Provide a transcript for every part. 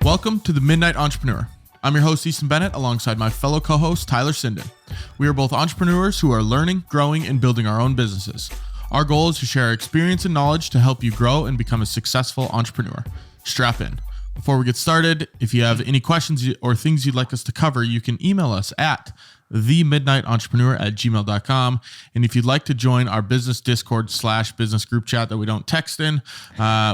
Welcome to the Midnight Entrepreneur. I'm your host, Easton Bennett, alongside my fellow co-host, Tyler Sinden. We are both entrepreneurs who are learning, growing, and building our own businesses. Our goal is to share our experience and knowledge to help you grow and become a successful entrepreneur. Strap in. Before we get started, if you have any questions or things you'd like us to cover, you can email us at themidnightentrepreneur@gmail.com. And if you'd like to join our business Discord / business group chat that we don't text in,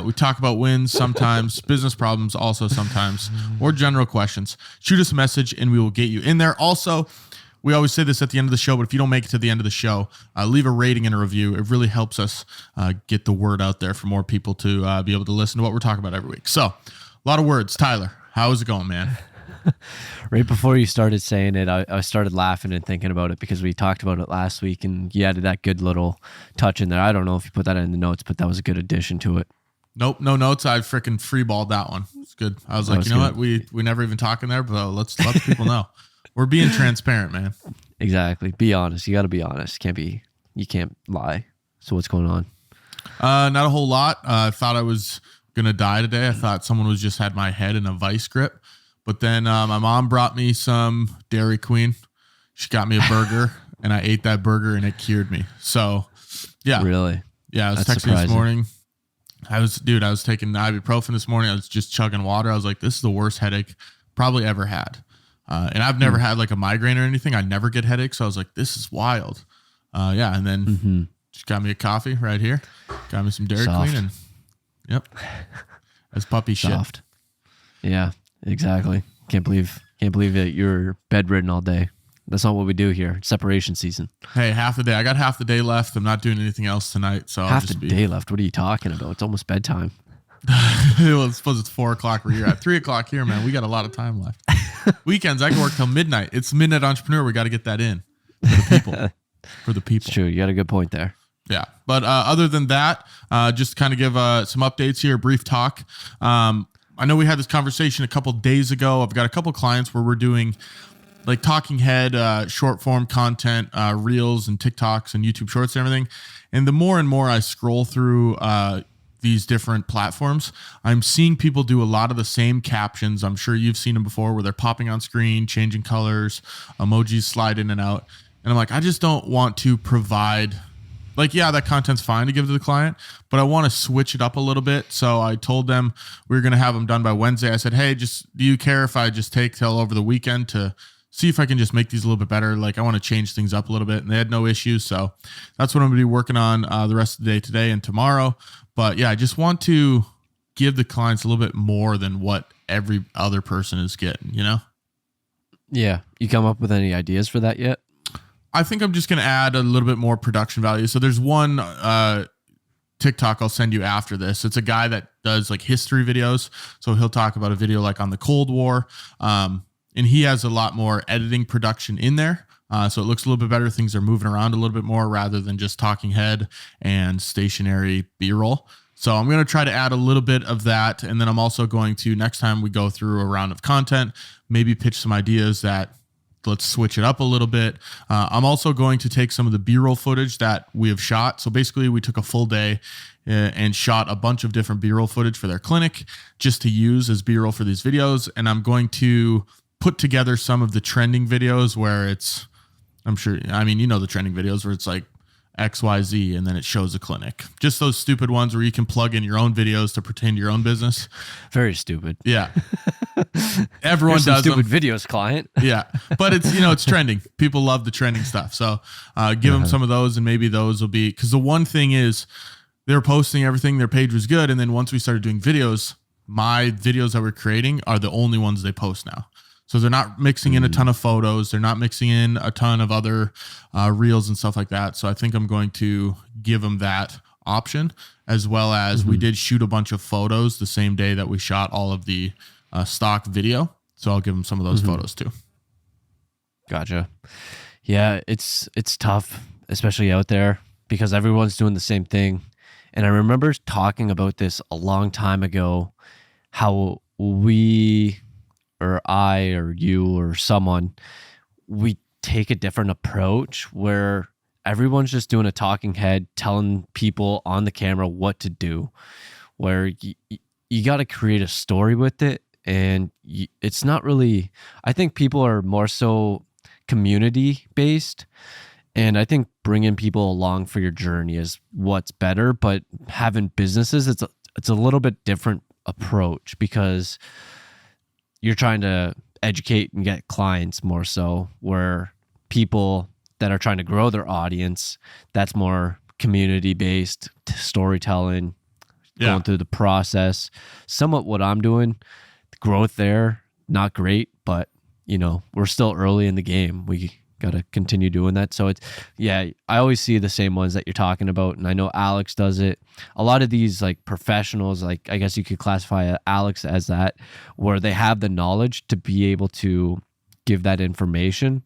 we talk about wins sometimes, business problems also sometimes, or general questions. Shoot us a message and we will get you in there. Also, we always say this at the end of the show, but if you don't make it to the end of the show, leave a rating and a review. It really helps us get the word out there for more people to be able to listen to what we're talking about every week. So, a lot of words. Tyler, how is it going, man? Right before you started saying it, I started laughing and thinking about it because we talked about it last week and you added that good little touch in there. I don't know if you put that in the notes, but that was a good addition to it. Nope, no notes. I freaking freeballed that one. It's good. I was like, you know what? We never even talk in there, but let's let people know. We're being transparent, man. Exactly. Be honest. You got to be honest. You can't lie. So what's going on? Not a whole lot. I thought I was going to die today. I thought someone was just had my head in a vice grip. But then my mom brought me some Dairy Queen. She got me a burger, and I ate that burger, and it cured me. So, yeah. Really? Yeah, I was That's texting surprising. this morning. I was taking ibuprofen this morning. I was just chugging water. I was like, this is the worst headache probably ever had. And I've never had like a migraine or anything. I never get headaches. So I was like, this is wild. Yeah, and then she got me a coffee right here. Got me some Dairy Queen, and yep. That's puppy Soft. Shit. Yeah. Exactly. Can't believe that you're bedridden all day. That's not what we do here. It's separation season. Hey, half the day. I got half the day left. I'm not doing anything else tonight. So half the day left. What are you talking about? It's almost bedtime. Well, I suppose it's 4 o'clock where you're at. 3 o'clock here, man. We got a lot of time left. Weekends, I can work till midnight. It's Midnight Entrepreneur. We got to get that in for the people. It's true. You got a good point there. Yeah. But other than that, just kind of give some updates here, a brief talk. I know we had this conversation a couple days ago. I've got a couple clients where we're doing like talking head, short form content, reels and TikToks and YouTube shorts and everything. And the more and more I scroll through these different platforms, I'm seeing people do a lot of the same captions. I'm sure you've seen them before where they're popping on screen, changing colors, emojis slide in and out. And I'm like, I just don't want to provide... Like, yeah, that content's fine to give to the client, but I want to switch it up a little bit. So I told them we were going to have them done by Wednesday. I said, hey, do you care if I just take till over the weekend to see if I can just make these a little bit better? Like, I want to change things up a little bit. And they had no issues. So that's what I'm going to be working on the rest of the day today and tomorrow. But yeah, I just want to give the clients a little bit more than what every other person is getting, you know? Yeah. You come up with any ideas for that yet? I think I'm just going to add a little bit more production value. So there's one TikTok I'll send you after this. It's a guy that does like history videos. So he'll talk about a video like on the Cold War. And he has a lot more editing production in there. So it looks a little bit better. Things are moving around a little bit more rather than just talking head and stationary B-roll. So I'm going to try to add a little bit of that. And then I'm also going to, next time we go through a round of content, maybe pitch some ideas that let's switch it up a little bit. I'm also going to take some of the B-roll footage that we have shot. So basically we took a full day and shot a bunch of different B-roll footage for their clinic just to use as B-roll for these videos. And I'm going to put together some of the trending videos where it's, I'm sure, I mean, you know, the trending videos where it's like XYZ and then it shows a clinic. Just those stupid ones where you can plug in your own videos to pertain to your own business. Very stupid. Yeah. Everyone does stupid them. videos, client. Yeah. But it's, you know, it's trending. People love the trending stuff. So give them some of those and maybe those will be, because the one thing is they were posting everything. Their page was good. And then once we started doing videos, my videos that we're creating are the only ones they post now. So they're not mixing in a ton of photos. They're not mixing in a ton of other reels and stuff like that. So I think I'm going to give them that option, as well as we did shoot a bunch of photos the same day that we shot all of the stock video. So I'll give them some of those photos too. Gotcha. Yeah, it's tough, especially out there, because everyone's doing the same thing. And I remember talking about this a long time ago, how we, or I, or you, or someone, we take a different approach where everyone's just doing a talking head, telling people on the camera what to do. where you got to create a story with it. And it's not really, I think people are more so community based. And I think bringing people along for your journey is what's better. But having businesses, it's a little bit different approach because you're trying to educate and get clients more so, where people that are trying to grow their audience, that's more community based storytelling, going through the process. Somewhat what I'm doing, growth there, not great, but we're still early in the game. We got to continue doing that. So I always see the same ones that you're talking about. And I know Alex does it. A lot of these like professionals, like I guess you could classify Alex as that, where they have the knowledge to be able to give that information.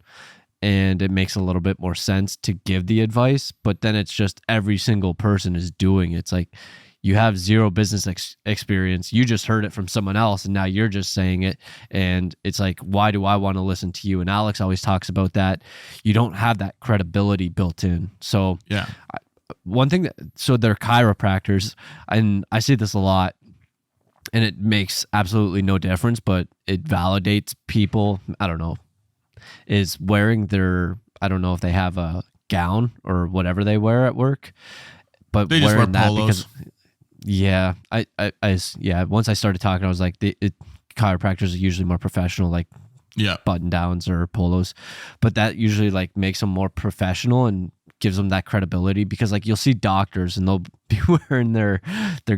And it makes a little bit more sense to give the advice, but then it's just every single person is doing it. It's like you have zero business experience. You just heard it from someone else and now you're just saying it. And it's like, why do I want to listen to you? And Alex always talks about that. You don't have that credibility built in. So one thing so they're chiropractors, and I see this a lot, and it makes absolutely no difference, but it validates people. I don't know, is wearing their, I don't know if they have a gown or whatever they wear at work, but they wearing just wear polos. Because once I started talking, I was like, chiropractors are usually more professional, like button downs or polos, but that usually like makes them more professional and gives them that credibility, because like you'll see doctors and they'll be wearing their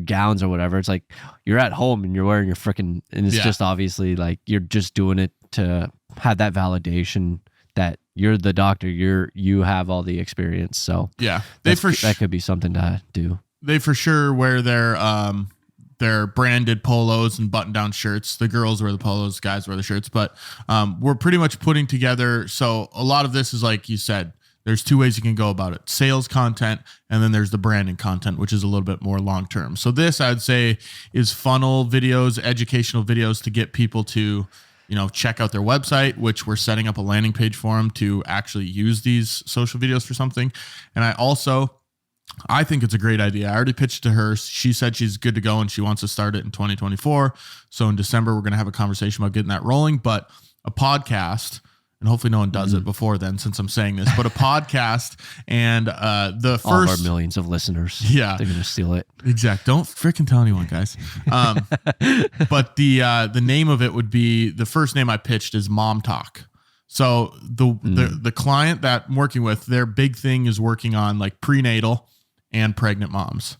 gowns or whatever. It's like you're at home and you're wearing your freaking, and it's just obviously like you're just doing it to have that validation that you're the doctor, you have all the experience. So that could be something to do. They for sure wear their branded polos and button-down shirts. The girls wear the polos, guys wear the shirts. But we're pretty much putting together. So a lot of this is like you said, there's two ways you can go about it: sales content, and then there's the branding content, which is a little bit more long-term. So this, I'd say, is funnel videos, educational videos to get people to, check out their website, which we're setting up a landing page for them to actually use these social videos for something. And I think it's a great idea. I already pitched to her. She said she's good to go and she wants to start it in 2024. So in December, we're going to have a conversation about getting that rolling. But a podcast, and hopefully no one does it before then since I'm saying this, but a podcast and the first... All of our millions of listeners. Yeah. They're going to steal it. Exact. Don't freaking tell anyone, guys. But the name of it would be, the first name I pitched is Mom Talk. So the client that I'm working with, their big thing is working on like prenatal and pregnant moms.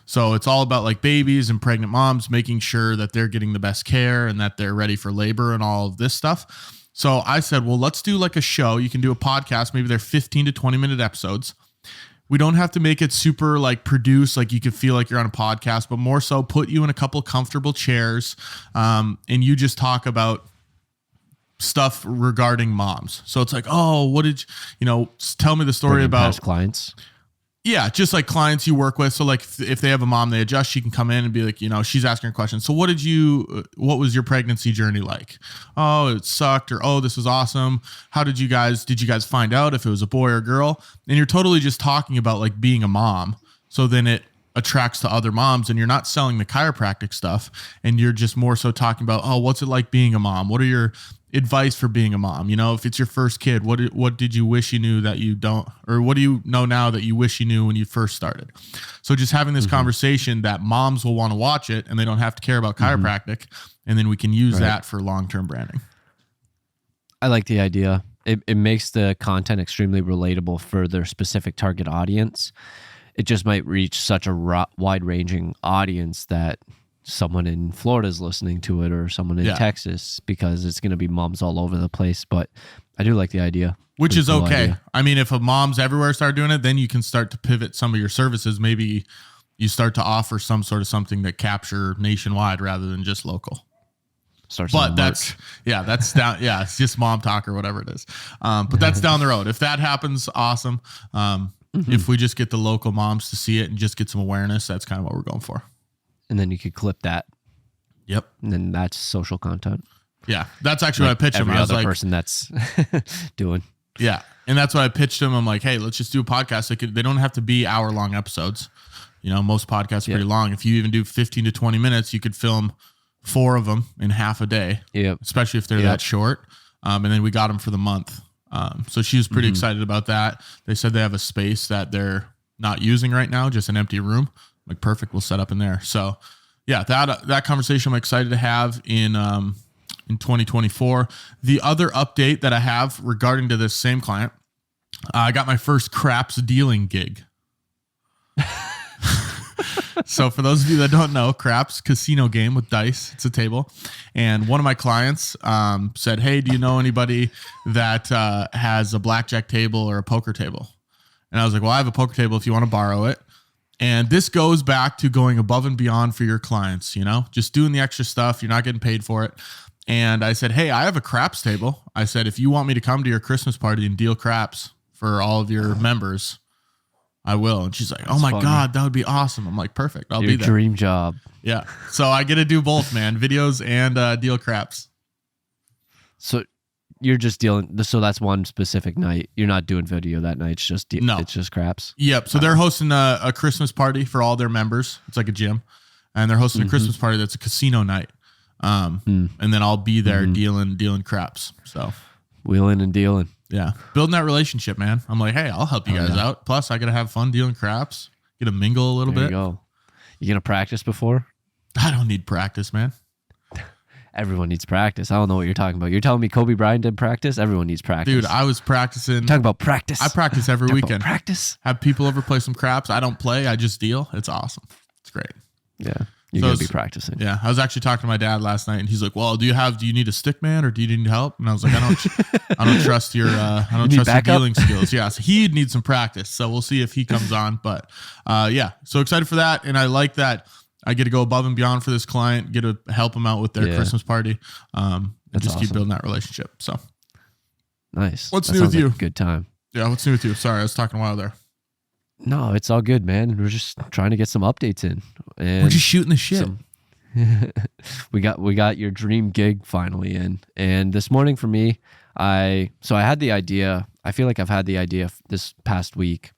So it's all about like babies and pregnant moms, making sure that they're getting the best care and that they're ready for labor and all of this stuff. So I said, well, let's do like a show. You can do a podcast. Maybe they're 15 to 20 minute episodes. We don't have to make it super like produced, like you could feel like you're on a podcast, but more so put you in a couple comfortable chairs and you just talk about stuff regarding moms. So it's like, oh, what did tell me the story about past clients. Yeah, just like clients you work with. So like if they have a mom they adjust, she can come in and be like, she's asking her questions. So what was your pregnancy journey like? Oh, it sucked, or oh, this was awesome. How did you guys find out if it was a boy or girl? And you're totally just talking about like being a mom. So then it attracts to other moms and you're not selling the chiropractic stuff and you're just more so talking about, oh, what's it like being a mom? What are your advice for being a mom? If it's your first kid, what did you wish you knew that you don't, or what do you know now that you wish you knew when you first started? So just having this conversation that moms will want to watch it and they don't have to care about chiropractic. And then we can use that for long-term branding. I like the idea. It makes the content extremely relatable for their specific target audience. It just might reach such a wide-ranging audience that someone in Florida is listening to it, or someone in Texas, because it's going to be moms all over the place. But I do like the idea. Which is okay. Idea. I mean, if a moms everywhere start doing it, then you can start to pivot some of your services. Maybe you start to offer some sort of something that capture nationwide rather than just local. But that's down. Yeah, it's just Mom Talk or whatever it is. But that's down the road. If that happens, awesome. If we just get the local moms to see it and just get some awareness, that's kind of what we're going for. And then you could clip that. Yep. And then that's social content. Yeah. That's actually what I pitched him. I was like, person that's doing. Yeah. And that's what I pitched him. I'm like, hey, let's just do a podcast. They don't have to be hour-long episodes. Most podcasts are Yeah. pretty long. If you even do 15 to 20 minutes, you could film 4 of them in half a day, Yep. especially if they're Yep. that short. And then we got them for the month. So she was pretty excited about that. They said they have a space that they're not using right now, just an empty room. Like, perfect, we'll set up in there. So yeah, that conversation I'm excited to have in 2024. The other update that I have regarding to this same client, I got my first craps dealing gig. So for those of you that don't know, craps, casino game with dice. It's a table. And one of my clients said, hey, do you know anybody that has a blackjack table or a poker table? And I was like, well, I have a poker table if you want to borrow it. And this goes back to going above and beyond for your clients, just doing the extra stuff. You're not getting paid for it. And I said, hey, I have a craps table. I said, if you want me to come to your Christmas party and deal craps for all of your members, I will. And she's like, oh my God, that would be awesome. I'm like, perfect. I'll be there. Dream job. Yeah. So I get to do both, man, videos and deal craps. So you're just dealing. So that's one specific night. You're not doing video that night. It's just No. It's just craps. Yep. So they're hosting a Christmas party for all their members. It's like a gym, and they're hosting a Christmas party that's a casino night. And then I'll be there dealing craps. So wheeling and dealing. Yeah, building that relationship, man. I'm like, hey, I'll help you guys out. Plus, I gotta have fun dealing craps. Get to mingle a little There bit. You go. You gonna practice before? I don't need practice, man. Everyone needs practice. I don't know what you're talking about. You're telling me Kobe Bryant did practice? Everyone needs practice. Dude, I was practicing. Talking about practice. I practice every weekend. Practice. Have people over play some craps. I don't play. I just deal. It's awesome. It's great. Yeah. You're going to be practicing. Yeah. I was actually talking to my dad last night, and he's like, well, do you need a stick man, or do you need help? And I was like, I don't trust your dealing skills. Yeah. So he'd need some practice. So we'll see if he comes on. But yeah, so excited for that. And I like that I get to go above and beyond for this client, get to help them out with their Christmas party. And just awesome. keep building that relationship. So nice. What's new with you? Like a good time. Yeah. What's new with you? Sorry, I was talking a while there. No, it's all good, man. We're just trying to get some updates in. And we're just shooting the shit. We got your dream gig finally in. And this morning for me, I had the idea. I feel like I've had the idea this past week,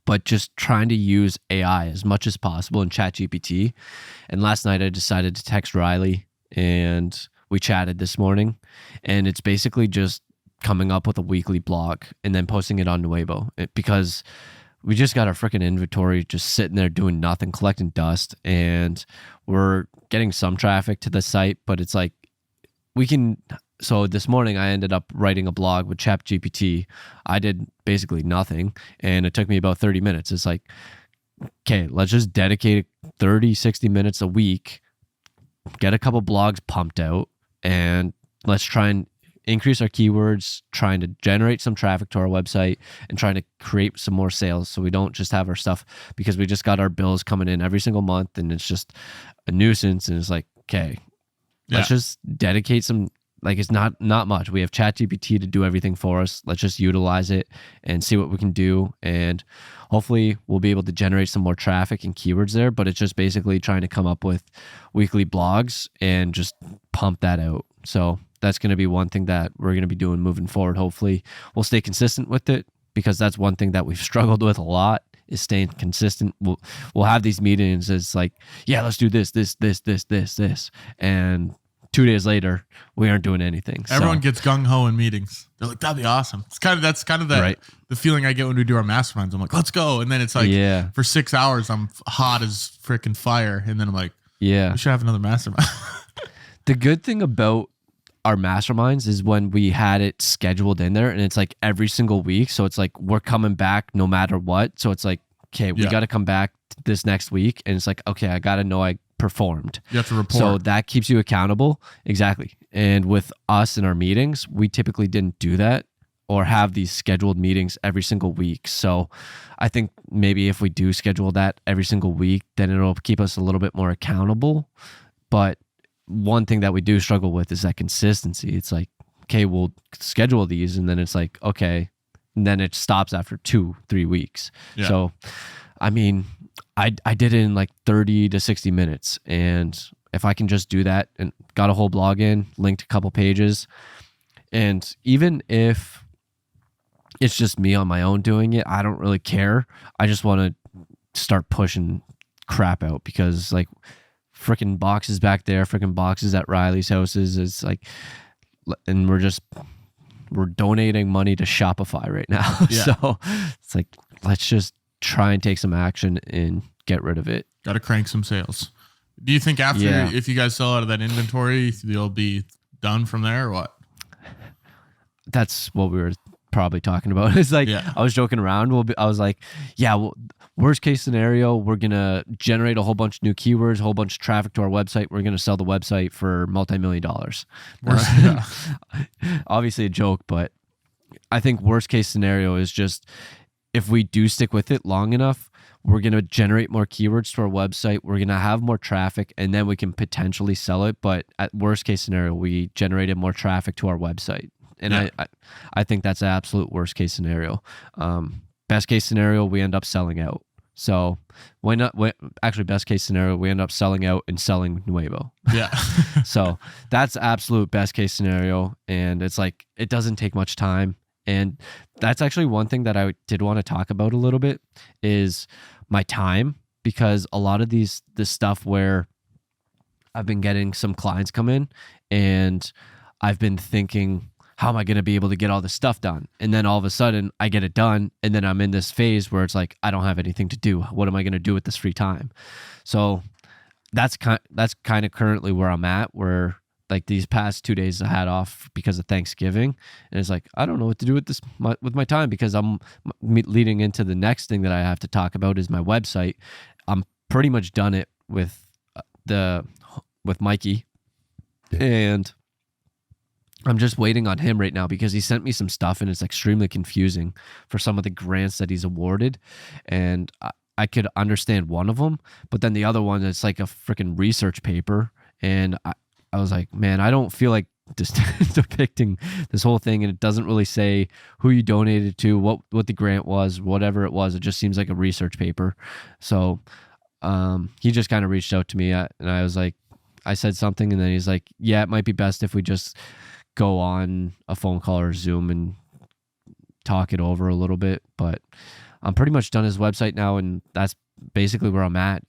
but just trying to use AI as much as possible in ChatGPT. And last night I decided to text Riley, and we chatted this morning. And it's basically just coming up with a weekly blog and then posting it on Nuevo, because we just got our freaking inventory just sitting there doing nothing, collecting dust, and we're getting some traffic to the site, but it's like so this morning I ended up writing a blog with ChatGPT. I did basically nothing, and it took me about 30 minutes. It's like, okay, let's just dedicate 30, 60 minutes a week, get a couple blogs pumped out, and let's try and increase our keywords, trying to generate some traffic to our website, and trying to create some more sales so we don't just have our stuff, because we just got our bills coming in every single month and it's just a nuisance. And it's like, okay, let's just dedicate some, like, it's not much. We have ChatGPT to do everything for us. Let's just utilize it and see what we can do. And hopefully we'll be able to generate some more traffic and keywords there. But it's just basically trying to come up with weekly blogs and just pump that out. So that's going to be one thing that we're going to be doing moving forward. Hopefully we'll stay consistent with it, because that's one thing that we've struggled with a lot, is staying consistent. We'll have these meetings. It's like, yeah, let's do this. And 2 days later, we aren't doing anything. Everyone gets gung ho in meetings. They're like, that'd be awesome. That's kind of the feeling I get when we do our masterminds. I'm like, let's go. And then it's like, for 6 hours, I'm hot as freaking fire. And then I'm like, we should have another mastermind. The good thing about our masterminds is when we had it scheduled in there, and it's like every single week. So it's like, we're coming back no matter what. So it's like, okay, we got to come back this next week. And it's like, okay, I got to know I performed. You have to report. So that keeps you accountable. Exactly. And with us in our meetings, we typically didn't do that or have these scheduled meetings every single week. So I think maybe if we do schedule that every single week, then it'll keep us a little bit more accountable. But one thing that we do struggle with is that consistency. It's like, okay, we'll schedule these, and then it's like, okay, and then it stops after 2-3 weeks. Yeah. So, I mean, I did it in like 30 to 60 minutes. And if I can just do that and got a whole blog in, linked a couple pages, and even if it's just me on my own doing it, I don't really care. I just want to start pushing crap out, because like freaking boxes back there, freaking boxes at Riley's houses. It's like, and we're donating money to Shopify right now. Yeah. So it's like, let's just try and take some action and get rid of it. Got to crank some sales. Do you think after, if you guys sell out of that inventory, you'll be done from there or what? That's what we were probably talking about. It's like, I was joking around. I was like, yeah, well, worst case scenario, we're going to generate a whole bunch of new keywords, a whole bunch of traffic to our website. We're going to sell the website for multi-million dollars. Obviously a joke, but I think worst case scenario is just, if we do stick with it long enough, we're going to generate more keywords to our website. We're going to have more traffic, and then we can potentially sell it. But at worst case scenario, we generated more traffic to our website. And I think that's the absolute worst case scenario. Best case scenario, we end up selling out. So why not? Actually, best case scenario, we end up selling out and selling Nuevo. Yeah. So that's absolute best case scenario. And it's like, it doesn't take much time. And that's actually one thing that I did want to talk about a little bit, is my time, because a lot of this stuff where I've been getting some clients come in and I've been thinking, how am I going to be able to get all this stuff done? And then all of a sudden I get it done. And then I'm in this phase where it's like, I don't have anything to do. What am I going to do with this free time? So that's kind of currently where I'm at, where like these past 2 days I had off because of Thanksgiving, and it's like, I don't know what to do with with my time, because I'm leading into the next thing that I have to talk about is my website. I'm pretty much done it with Mikey, and I'm just waiting on him right now, because he sent me some stuff and it's extremely confusing for some of the grants that he's awarded, and I could understand one of them, but then the other one, it's like a freaking research paper, and I was like, man, I don't feel like just depicting this whole thing, and it doesn't really say who you donated to, what the grant was, whatever it was. It just seems like a research paper. So he just kind of reached out to me, and I was like, I said something, and then he's like, yeah, it might be best if we just go on a phone call or Zoom and talk it over a little bit. But I'm pretty much done his website now, and that's basically where I'm at.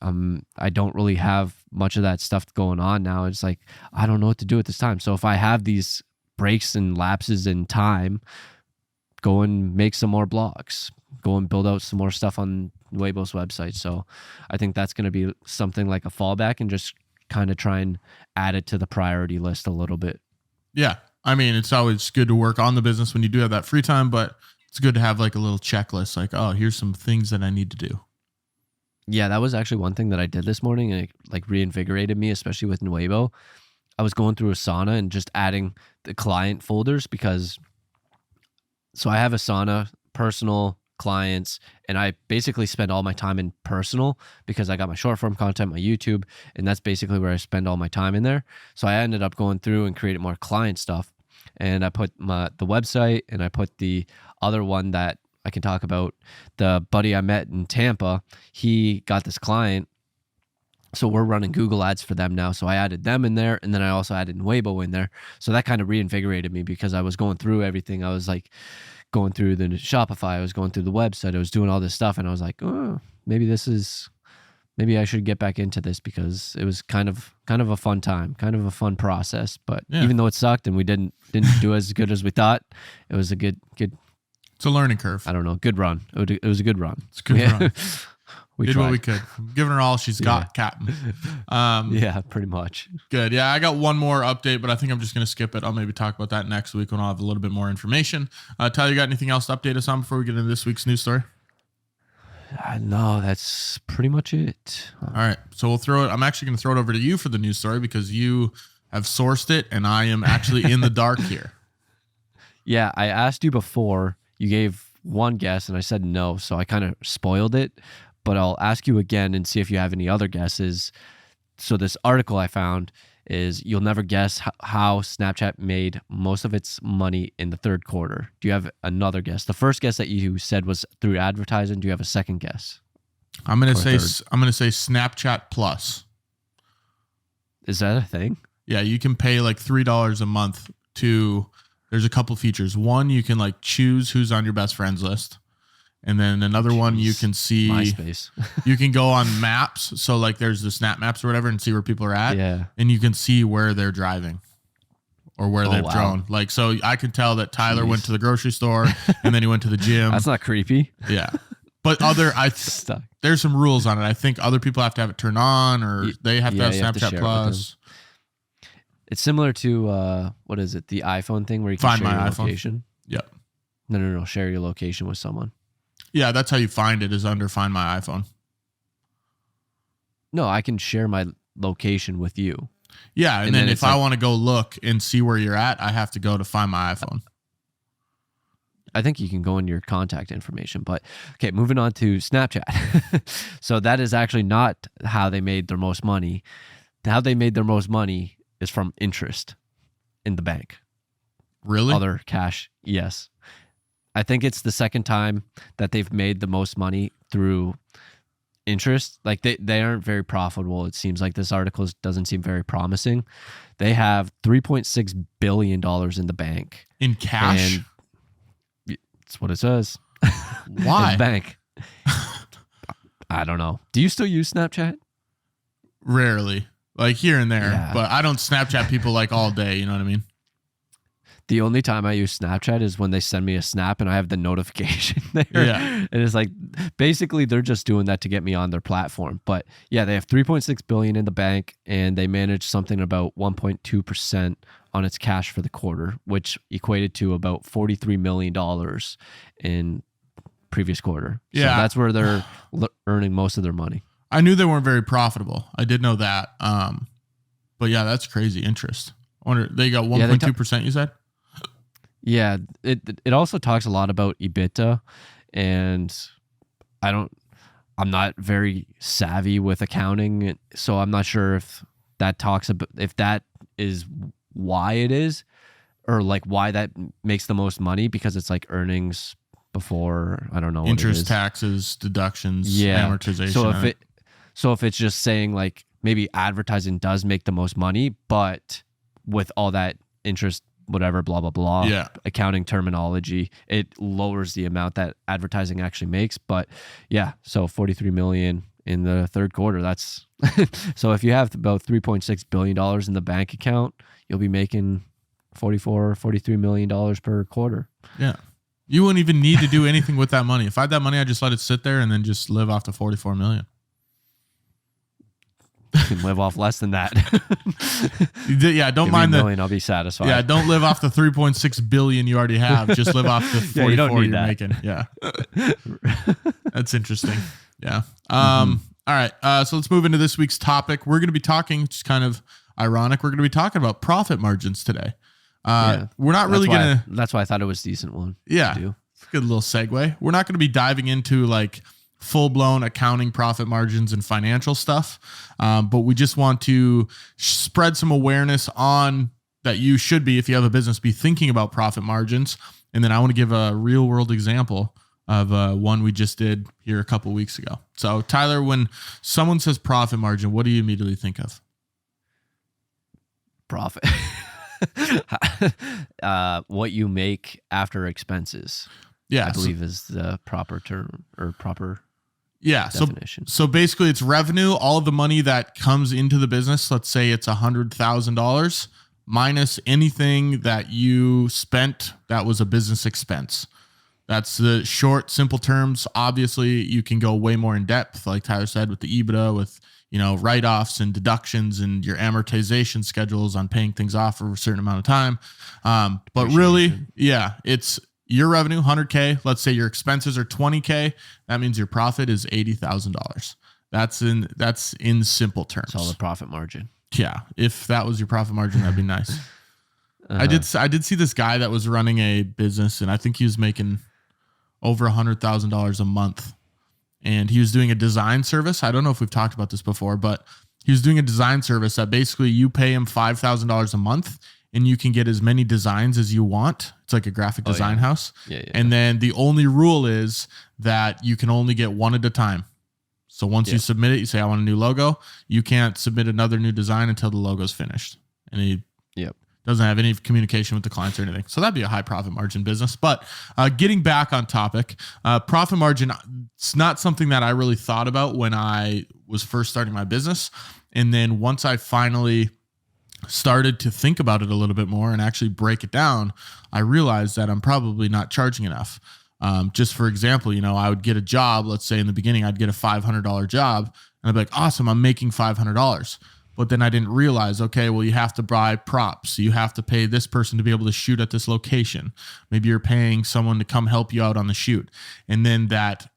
I don't really have much of that stuff going on now. It's like, I don't know what to do at this time. So if I have these breaks and lapses in time, go and make some more blogs, go and build out some more stuff on Nuevo's website. So I think that's going to be something like a fallback, and just kind of try and add it to the priority list a little bit. Yeah. I mean, it's always good to work on the business when you do have that free time, but it's good to have like a little checklist, like, oh, here's some things that I need to do. Yeah, that was actually one thing that I did this morning, and it like reinvigorated me, especially with Nuevo. I was going through Asana and just adding the client folders, because so I have Asana, personal, clients, and I basically spend all my time in personal, because I got my short form content, my YouTube, and that's basically where I spend all my time in there. So I ended up going through and creating more client stuff, and I put the website, and I put the other one that I can talk about. The buddy I met in Tampa, he got this client, so we're running Google ads for them now. So I added them in there, and then I also added Nuevo in there. So that kind of reinvigorated me, because I was going through everything. I was like going through the Shopify, I was going through the website, I was doing all this stuff, and I was like, oh, maybe I should get back into this, because it was kind of a fun time, kind of a fun process. But even though it sucked and we didn't do as good as we thought, it was a good. It's a learning curve. I don't know. Good run. It was a good run. It's a good run. We did tried what we could. Giving her all she's got, Captain. Yeah, pretty much. Good. Yeah, I got one more update, but I think I'm just going to skip it. I'll maybe talk about that next week when I'll have a little bit more information. Tyler, you got anything else to update us on before we get into this week's news story? No, that's pretty much it. All right. So we'll throw it. I'm actually going to throw it over to you for the news story, because you have sourced it, and I am actually in the dark here. Yeah, I asked you before. You gave one guess, and I said no, so I kind of spoiled it. But I'll ask you again and see if you have any other guesses. So this article I found is, you'll never guess how Snapchat made most of its money in the third quarter. Do you have another guess? The first guess that you said was through advertising. Do you have a second guess? I'm going to say Snapchat Plus. Is that a thing? Yeah, you can pay like $3 a month to. There's a couple features. One, you can like choose who's on your best friends list. And then another one you can see MySpace. you can go on maps. So like there's the Snap Maps or whatever and see where people are at. Yeah. And you can see where they're driving or where they've drone. Like, so I could tell that Tyler went to the grocery store and then he went to the gym. That's not creepy. Yeah. But there's some rules on it. I think other people have to have it turned on or they have to have Snapchat Plus. It's similar to, what is it? The iPhone thing where you can Find share my your iPhone. location. Yep. No. Share your location with someone. Yeah, that's how you find it is under Find My iPhone. No, I can share my location with you. Yeah, and then if I want to go look and see where you're at, I have to go to Find My iPhone. I think you can go in your contact information. But okay, moving on to Snapchat. So that is actually not how they made their most money. How they made their most money is from interest in the bank. Really? Other cash, yes. I think it's the second time that they've made the most money through interest. Like they aren't very profitable. It seems like this article doesn't seem very promising. They have $3.6 billion in the bank. In cash? And that's what it says. Why? In the bank. I don't know. Do you still use Snapchat? Rarely. Like here and there. Yeah. But I don't Snapchat people like all day. You know what I mean? The only time I use Snapchat is when they send me a snap and I have the notification there. Yeah. And it's like, basically they're just doing that to get me on their platform. But yeah, they have 3.6 billion in the bank and they manage something about 1.2% on its cash for the quarter, which equated to about $43 million in previous quarter. Yeah. So that's where they're earning most of their money. I knew they weren't very profitable. I did know that. But yeah, that's crazy interest. I wonder, they got 1.2%, you said? Yeah, it also talks a lot about EBITDA, and I'm not very savvy with accounting, so I'm not sure if that talks about if that is why it is, or like why that makes the most money, because it's like earnings before, I don't know, Interest, taxes, deductions, amortization. So if it's just saying like maybe advertising does make the most money, but with all that interest, whatever, blah, blah, blah, accounting terminology, it lowers the amount that advertising actually makes. But yeah, so 43 million in the third quarter. That's so if you have about $3.6 billion in the bank account, you'll be making $43 million per quarter. Yeah. You wouldn't even need to do anything with that money. If I had that money, I'd just let it sit there and then just live off the 44 million. You can live off less than that. Yeah, don't Give mind me $1 the million, I'll be satisfied. Yeah, don't live off the 3.6 billion you already have. Just live off the 44 you're making. Yeah. That's interesting. Yeah. All right. So let's move into this week's topic. We're going to be talking, just kind of ironic, we're going to be talking about profit margins today. We're not really going to. That's why I thought it was a decent one. Yeah. Good little segue. We're not going to be diving into like full-blown accounting profit margins and financial stuff. But we just want to spread some awareness on that you should be, if you have a business, be thinking about profit margins. And then I want to give a real world example of one we just did here a couple weeks ago. So Tyler, when someone says profit margin, what do you immediately think of? Profit. What you make after expenses. Yeah. I believe is the proper term or proper definition. So basically it's revenue, all of the money that comes into the business. Let's say it's $100,000 minus anything that you spent that was a business expense. That's the short, simple terms. Obviously, you can go way more in depth, like Tyler said, with the EBITDA, with write-offs and deductions and your amortization schedules on paying things off for a certain amount of time. But really, it's your revenue, $100K. Let's say your expenses are $20K. That means your profit is $80,000. That's in simple terms. It's all the profit margin. Yeah. If that was your profit margin, that'd be nice. I did see this guy that was running a business, and I think he was making over $100,000 a month. And he was doing a design service. I don't know if we've talked about this before, but he was doing a design service that basically you pay him $5,000 a month and you can get as many designs as you want. It's like a graphic design house. Yeah. And then the only rule is that you can only get one at a time. So once you submit it, you say, I want a new logo. You can't submit another new design until the logo's finished. And doesn't have any communication with the clients or anything. So that'd be a high profit margin business. But getting back on topic, profit margin, it's not something that I really thought about when I was first starting my business. And then once I finally started to think about it a little bit more and actually break it down, I realized that I'm probably not charging enough. Just for example, I would get a job. Let's say in the beginning, I'd get a $500 job and I'd be like, awesome, I'm making $500. But then I didn't realize, okay, well, you have to buy props. You have to pay this person to be able to shoot at this location. Maybe you're paying someone to come help you out on the shoot. And then that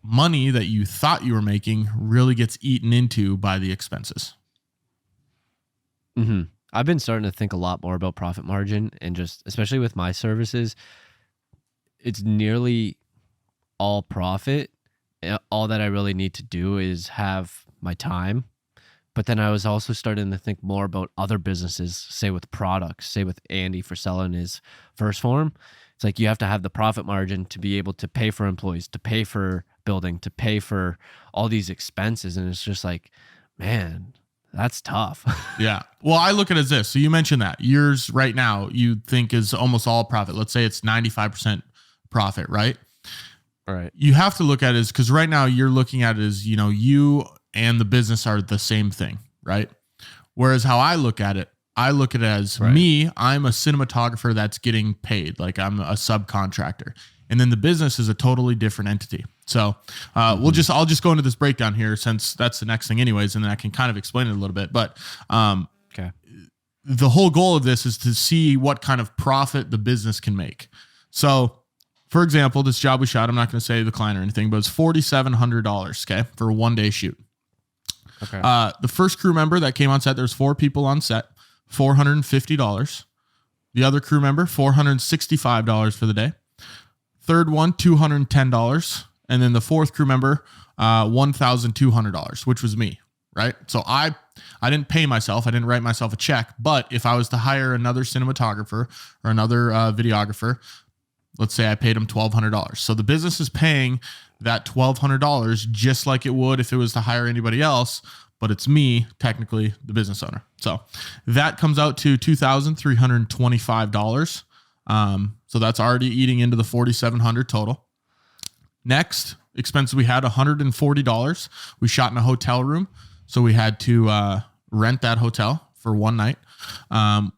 money that you thought you were making really gets eaten into by the expenses. Mm-hmm. I've been starting to think a lot more about profit margin, and just especially with my services, it's nearly all profit. All that I really need to do is have my time. But then I was also starting to think more about other businesses, say with products, say with Andy for selling his first form. It's like you have to have the profit margin to be able to pay for employees, to pay for building, to pay for all these expenses. And it's just like, man, that's tough. Yeah. Well, I look at it as this. So you mentioned that yours right now you think is almost all profit. Let's say it's 95% profit, right? Right. You have to look at it as, because right now you're looking at it as, you and the business are the same thing, right? Whereas how I look at it as Right. me, I'm a cinematographer that's getting paid. Like I'm a subcontractor. And then the business is a totally different entity. So I'll just go into this breakdown here since that's the next thing anyways, and then I can kind of explain it a little bit. But Okay. the whole goal of this is to see what kind of profit the business can make. So for example, this job we shot, I'm not going to say the client or anything, but it's $4,700, okay, for a 1-day shoot. Okay. The first crew member that came on set, there's 4 people on set, $450. The other crew member, $465 for the day. Third one, $210. And then the fourth crew member, $1,200, which was me, right? So I didn't pay myself. I didn't write myself a check. But if I was to hire another cinematographer or another videographer, let's say I paid him $1,200. So the business is paying that $1,200 just like it would if it was to hire anybody else, but it's me, technically the business owner. So that comes out to $2,325. So that's already eating into the $4,700 total. Next expenses we had $140. We shot in a hotel room, so we had to rent that hotel for one night.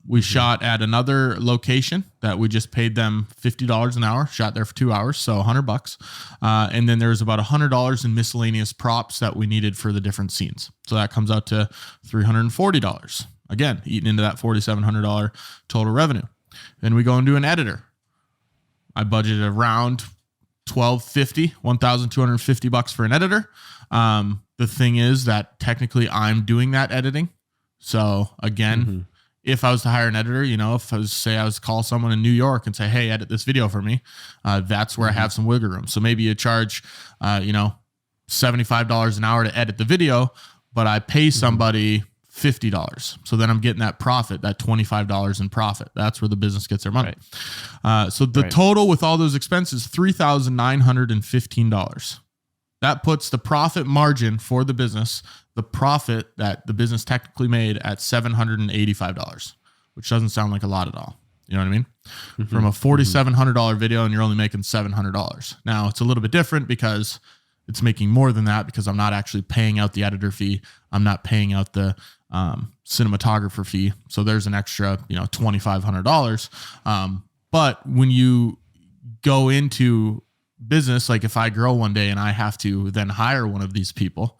We shot at another location that we just paid them $50 an hour, shot there for 2 hours. So $100. And then there's about $100 in miscellaneous props that we needed for the different scenes. So that comes out to $340. Again, eating into that $4,700 total revenue. Then we go and do an editor. I budgeted around $1,250 for an editor. The thing is that technically I'm doing that editing. So again, if I was to hire an editor, if I was to call someone in New York and say, hey, edit this video for me, that's where I have some wiggle room. So maybe you charge, $75 an hour to edit the video, but I pay somebody $50. So then I'm getting that profit, that $25 in profit. That's where the business gets their money. Right. So the total with all those expenses, $3,915. That puts the profit margin for the business, the profit that the business technically made at $785, which doesn't sound like a lot at all. You know what I mean? From a $4,700 video and you're only making $700. Now it's a little bit different because it's making more than that because I'm not actually paying out the editor fee. I'm not paying out the cinematographer fee. So there's an extra, $2,500. But when you go into business, like if I grow one day and I have to then hire one of these people,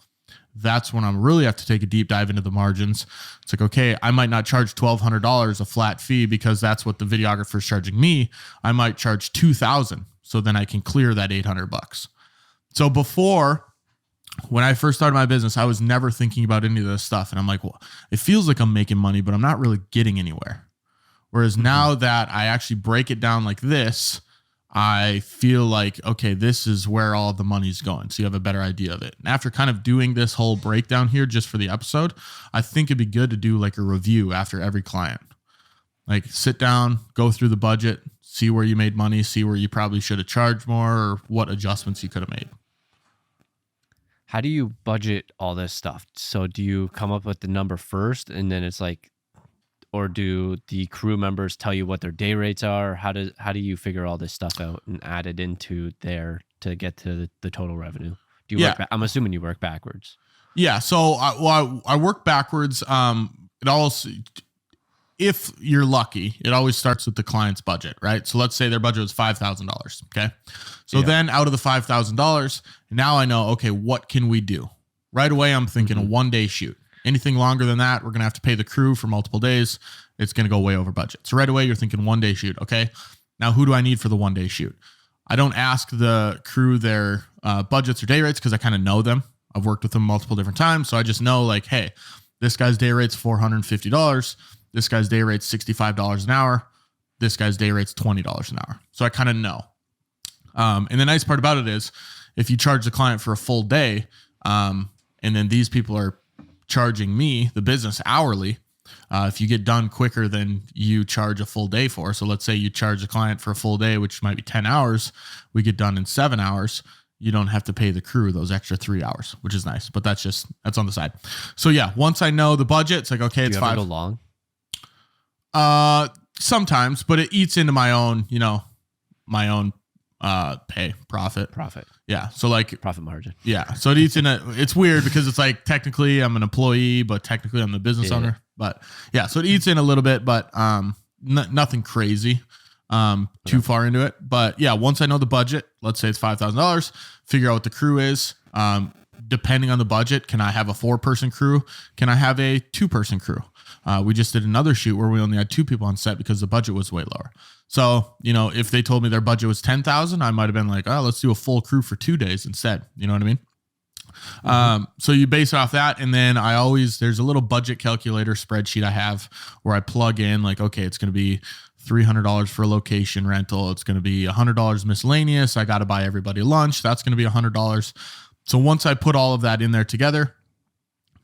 that's when I'm really have to take a deep dive into the margins. It's like, okay, I might not charge $1,200 a flat fee because that's what the videographer is charging me. I might charge $2,000. So then I can clear that $800. So before, when I first started my business, I was never thinking about any of this stuff. And I'm like, well, it feels like I'm making money, but I'm not really getting anywhere. Whereas now that I actually break it down like this, I feel like, okay, this is where all the money's going. So you have a better idea of it. And after kind of doing this whole breakdown here just for the episode, I think it'd be good to do like a review after every client. Like sit down, go through the budget, see where you made money, see where you probably should have charged more or what adjustments you could have made. How do you budget all this stuff? So do you come up with the number first and then it's like, or do the crew members tell you what their day rates are? How do you figure all this stuff out and add it into there to get to the total revenue? Do you work I'm assuming you work backwards. Yeah. So I work backwards. It also, if you're lucky, it always starts with the client's budget, right? So let's say their budget was $5,000. Okay. So then out of the $5,000, now I know, okay, what can we do? Right away, I'm thinking a 1-day shoot. Anything longer than that, we're going to have to pay the crew for multiple days. It's going to go way over budget. So right away, you're thinking 1-day shoot. Okay. Now, who do I need for the 1-day shoot? I don't ask the crew their budgets or day rates because I kind of know them. I've worked with them multiple different times. So I just know like, hey, this guy's day rate's $450. This guy's day rate's $65 an hour. This guy's day rate's $20 an hour. So I kind of know. And the nice part about it is if you charge the client for a full day, and then these people are charging me, the business, hourly, if you get done quicker than you charge a full day for. So let's say you charge a client for a full day, which might be 10 hours. We get done in 7 hours. You don't have to pay the crew those extra 3 hours, which is nice, but that's on the side. So yeah, once I know the budget, it's like, okay, it's Do you ever $5. go long? Sometimes, but it eats into my own pay profit. Yeah. So like Profit margin. yeah. So it eats it's weird because it's like technically I'm an employee, but technically I'm the business owner, but yeah. So it eats in a little bit, but, nothing crazy, too far into it. But yeah, once I know the budget, let's say it's $5,000, figure out what the crew is. Depending on the budget, can I have a 4-person crew? Can I have a 2-person crew? We just did another shoot where we only had 2 people on set because the budget was way lower. So, if they told me their budget was $10,000, I might've been like, oh, let's do a full crew for 2 days instead. You know what I mean? So you base off that. And then there's a little budget calculator spreadsheet I have where I plug in like, okay, it's going to be $300 for a location rental. It's going to be $100 miscellaneous. I got to buy everybody lunch. That's going to be $100. So once I put all of that in there together,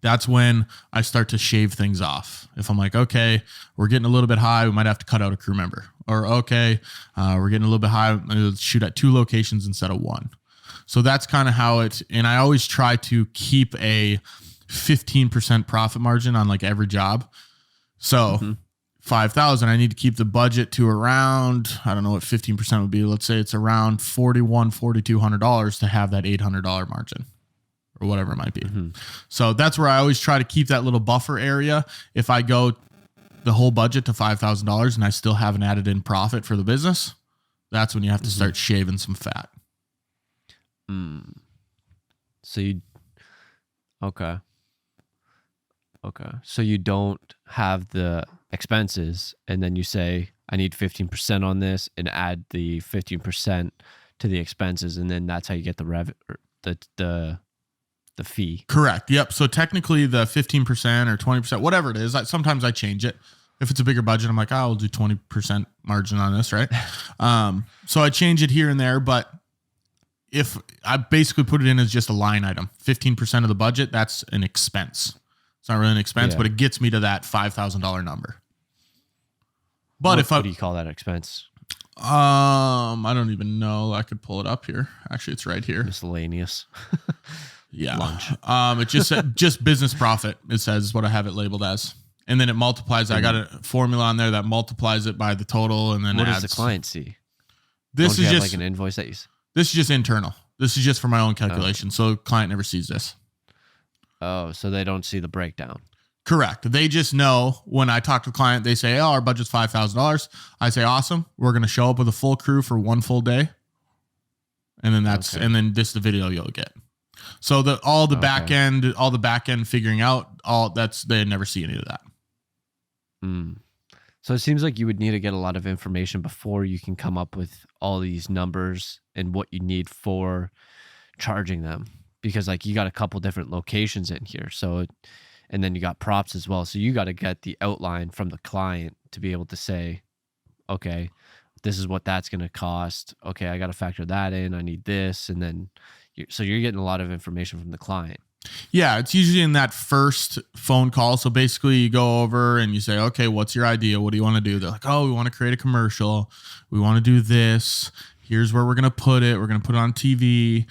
that's when I start to shave things off. If I'm like, okay, we're getting a little bit high, we might have to cut out a crew member. Or, okay, we're getting a little bit high, let's shoot at 2 locations instead of 1. So that's kind of how and I always try to keep a 15% profit margin on like every job. So 5,000, I need to keep the budget to around, I don't know what 15% would be. Let's say it's around $4,200 to have that $800 margin or whatever it might be. So that's where I always try to keep that little buffer area. If I go the whole budget to $5,000 and I still haven't added in profit for the business, that's when you have to start shaving some fat. So so you don't have the expenses and then you say, I need 15% on this and add the 15% to the expenses. And then that's how you get the fee. Correct. Yep. So technically the 15% or 20%, whatever it is, sometimes I change it. If it's a bigger budget, I'm like, oh, I'll do 20% margin on this. Right. So I change it here and there, but if I basically put it in as just a line item, 15% of the budget, that's an expense. It's not really an expense, but it gets me to that $5,000 number. But what do you call that expense? I don't even know. I could pull it up here. Actually, it's right here. Miscellaneous. Yeah. Lunch. It just said just business profit. It says what I have it labeled as. And then it multiplies. I got a formula on there that multiplies it by the total. And then what adds. Does the client see? This is just like an invoice that you. This is just internal. This is just for my own calculation. So client never sees this. Oh, so they don't see the breakdown. Correct. They just know when I talk to the client, they say, oh, our budget's $5,000. I say, awesome. We're going to show up with a full crew for 1 full day. And then and then this is the video you'll get. So all the back end figuring out they never see any of that. So it seems like you would need to get a lot of information before you can come up with all these numbers and what you need for charging them, because like you got a couple different locations in here. So, and then you got props as well. So you got to get the outline from the client to be able to say, okay, this is what that's going to cost. Okay, I got to factor that in. I need this. And then, so you're getting a lot of information from the client. Yeah, it's usually in that first phone call. So basically you go over and you say, okay, what's your idea? What do you want to do? They're like, oh, we want to create a commercial. We want to do this. Here's where we're going to put it. We're going to put it on TV.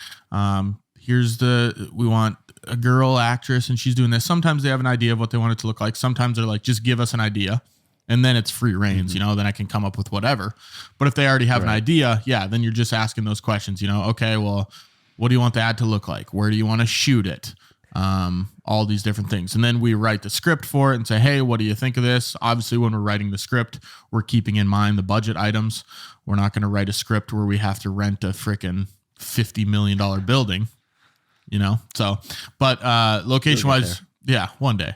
We want a girl actress and she's doing this. Sometimes they have an idea of what they want it to look like. Sometimes they're like, just give us an idea. And then it's free reigns, then I can come up with whatever. But if they already have an idea, then you're just asking those questions, okay, well, what do you want the ad to look like? Where do you want to shoot it? All these different things. And then we write the script for it and say, hey, what do you think of this? Obviously, when we're writing the script, we're keeping in mind the budget items. We're not going to write a script where we have to rent a freaking $50 million building, So, but location wise, one day